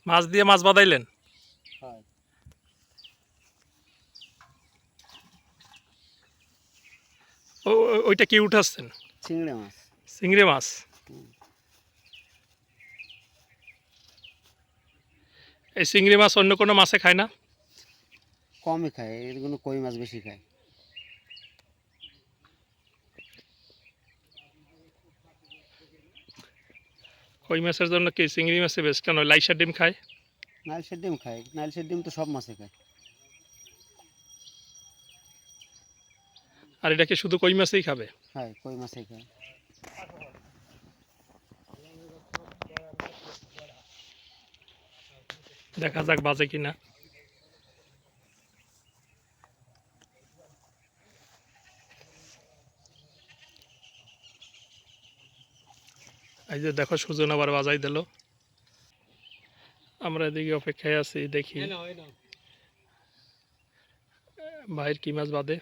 মাছ দিয়ে মাছ বাদাইলেন। হয়। ওইটা কি উঠাচ্ছেন? চিংড়ি মাছ। চিংড়ি মাছ। এই চিংড়ি মাছ অন্য কোনো মাছে খায় না? কমই খায়, এগুলো কই মাছ বেশি খায়। কই মাছের জন্য কি চিংড়ি মাছে বেশ কেন? লাইসার ডিম খায়? নাইলসের ডিম খায়, নাইলসের ডিম তো সব মাছে খায়। আর এটা কি শুধু কই মাছেই খাবে? হ্যাঁ, কই মাছই খায়। দেখা যাক বাজে কিনা। এই যে দেখো সুজন আবার বাজাই দিল। আমরা এদিকে অপেক্ষায় আছি, দেখি ভাইয়ের কি মাছ বাদে।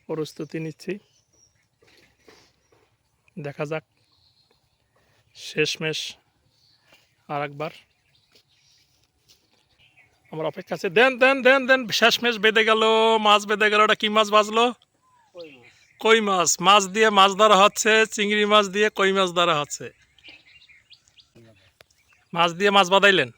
প্রস্তুতি নিচ্ছি, দেখা যাক শেষমেশ আর একবার আমার অপেক্ষা আছে। দেন দেন দেন দেন, শেষমেশ বেঁধে গেল, মাছ বেঁধে গেল। ওটা কি মাছ বাজলো? কই মাছ। মাছ দিয়ে মাছ ধরা হচ্ছে, চিংড়ি মাছ দিয়ে কই মাছ ধরা হচ্ছে। মাছ দিয়ে মাছ বাদাইলেন।